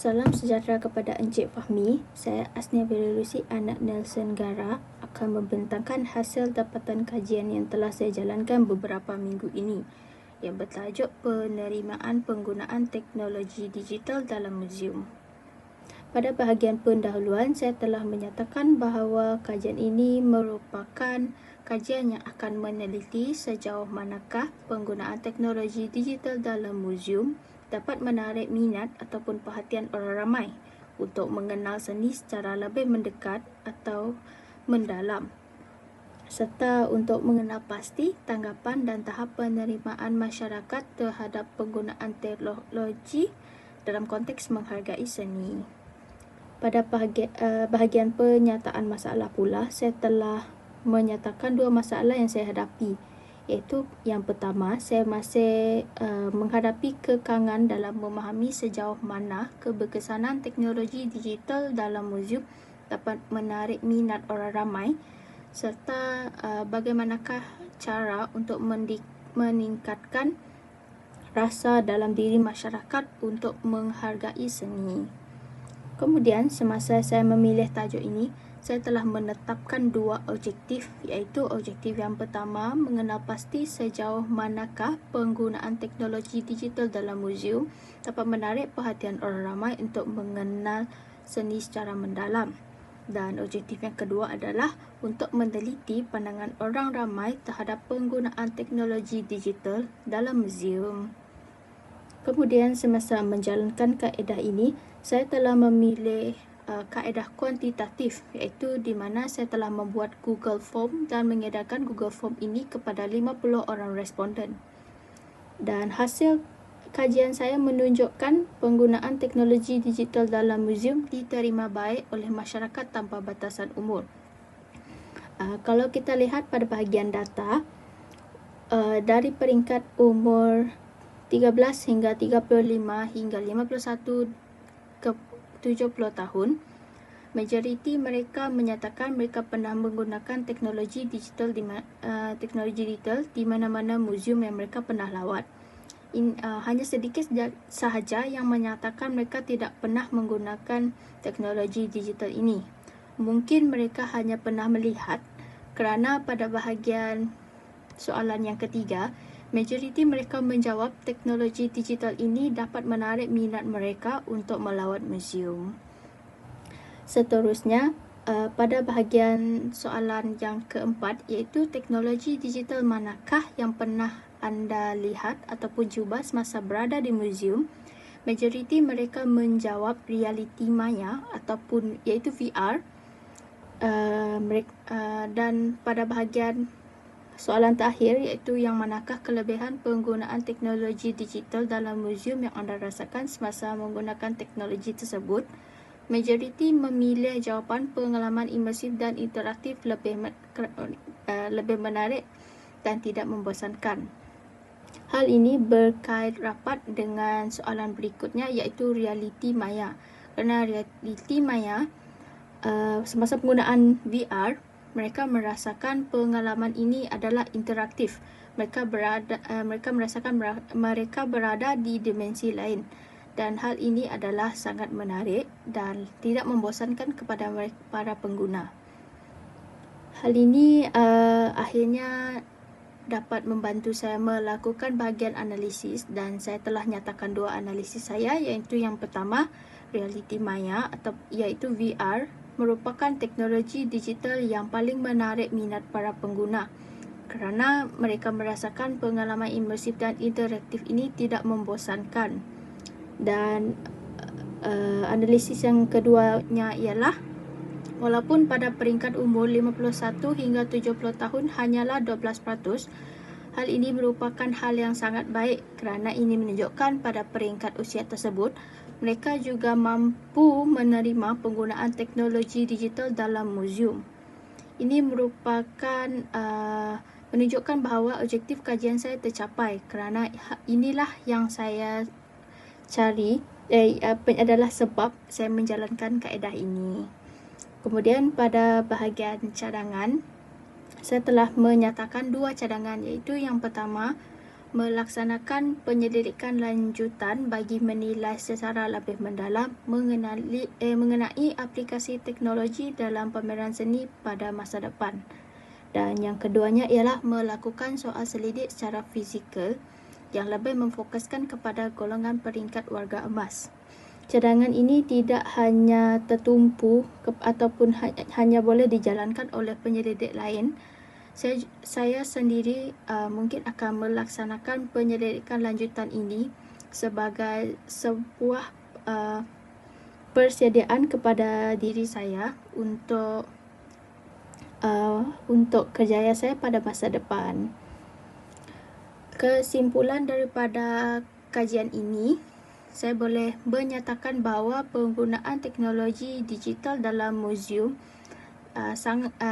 Salam sejahtera kepada Encik Fahmi. Saya Asnia Berilusi, anak Nelson Gara, akan membentangkan hasil dapatan kajian yang telah saya jalankan beberapa minggu ini yang bertajuk penerimaan penggunaan teknologi digital dalam muzium. Pada bahagian pendahuluan, saya telah menyatakan bahawa kajian ini merupakan kajian yang akan meneliti sejauh manakah penggunaan teknologi digital dalam muzium dapat menarik minat ataupun perhatian orang ramai untuk mengenal seni secara lebih mendekat atau mendalam, serta untuk mengenal pasti tanggapan dan tahap penerimaan masyarakat terhadap penggunaan teknologi dalam konteks menghargai seni. Pada bahagian penyataan masalah pula, saya telah menyatakan dua masalah yang saya hadapi, iaitu yang pertama, saya masih menghadapi kekangan dalam memahami sejauh mana keberkesanan teknologi digital dalam muzium dapat menarik minat orang ramai, serta bagaimanakah cara untuk meningkatkan rasa dalam diri masyarakat untuk menghargai seni. Kemudian, semasa saya memilih tajuk ini, saya telah menetapkan dua objektif, iaitu objektif yang pertama, mengenal pasti sejauh manakah penggunaan teknologi digital dalam muzium dapat menarik perhatian orang ramai untuk mengenal seni secara mendalam. Dan objektif yang kedua adalah untuk meneliti pandangan orang ramai terhadap penggunaan teknologi digital dalam muzium. Kemudian, semasa menjalankan kaedah ini, saya telah memilih kaedah kuantitatif, iaitu di mana saya telah membuat Google Form dan mengedarkan Google Form ini kepada 50 orang responden. Dan hasil kajian saya menunjukkan penggunaan teknologi digital dalam muzium diterima baik oleh masyarakat tanpa batasan umur. Kalau kita lihat pada bahagian data, dari peringkat umur 13 hingga 35 hingga 51 ke 70 tahun, majoriti mereka menyatakan mereka pernah menggunakan teknologi digital di mana-mana muzium yang mereka pernah lawat. Hanya sedikit sahaja yang menyatakan mereka tidak pernah menggunakan teknologi digital ini. Mungkin mereka hanya pernah melihat, kerana pada bahagian soalan yang ketiga, majoriti mereka menjawab teknologi digital ini dapat menarik minat mereka untuk melawat muzium. Seterusnya, pada bahagian soalan yang keempat, iaitu teknologi digital manakah yang pernah anda lihat ataupun cuba semasa berada di muzium, majoriti mereka menjawab realiti maya ataupun iaitu VR. Dan pada bahagian soalan terakhir, iaitu yang manakah kelebihan penggunaan teknologi digital dalam muzium yang anda rasakan semasa menggunakan teknologi tersebut, majoriti memilih jawapan pengalaman imersif dan interaktif lebih menarik dan tidak membosankan. Hal ini berkait rapat dengan soalan berikutnya, iaitu realiti maya. Kerana realiti maya, semasa penggunaan VR, mereka merasakan pengalaman ini adalah interaktif. Mereka merasakan mereka berada di dimensi lain, dan hal ini adalah sangat menarik dan tidak membosankan kepada para pengguna. Hal ini akhirnya dapat membantu saya melakukan bahagian analisis, dan saya telah nyatakan dua analisis saya, iaitu yang pertama, realiti maya atau iaitu VR merupakan teknologi digital yang paling menarik minat para pengguna kerana mereka merasakan pengalaman imersif dan interaktif ini tidak membosankan. Dan analisis yang keduanya ialah, walaupun pada peringkat umur 51 hingga 70 tahun hanyalah 12%, hal ini merupakan hal yang sangat baik kerana ini menunjukkan pada peringkat usia tersebut mereka juga mampu menerima penggunaan teknologi digital dalam muzium. Ini merupakan menunjukkan bahawa objektif kajian saya tercapai kerana inilah yang saya cari, adalah sebab saya menjalankan kaedah ini. Kemudian pada bahagian cadangan, saya telah menyatakan dua cadangan, iaitu yang pertama, melaksanakan penyelidikan lanjutan bagi menilai secara lebih mendalam mengenai aplikasi teknologi dalam pameran seni pada masa depan. Dan yang keduanya ialah melakukan soal selidik secara fizikal yang lebih memfokuskan kepada golongan peringkat warga emas. Cadangan ini tidak hanya tertumpu ataupun hanya boleh dijalankan oleh penyelidik lain. Saya sendiri mungkin akan melaksanakan penyelidikan lanjutan ini sebagai sebuah persediaan kepada diri saya untuk kerjaya saya pada masa depan. Kesimpulan daripada kajian ini, saya boleh menyatakan bahawa penggunaan teknologi digital dalam muzium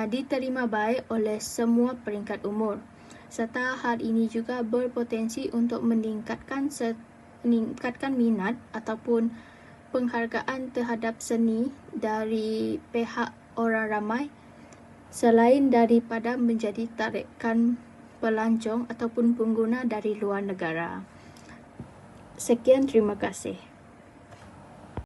diterima baik oleh semua peringkat umur, serta hal ini juga berpotensi untuk meningkatkan minat ataupun penghargaan terhadap seni dari pihak orang ramai, selain daripada menjadi tarikan pelancong ataupun pengguna dari luar negara. Sekian, terima kasih.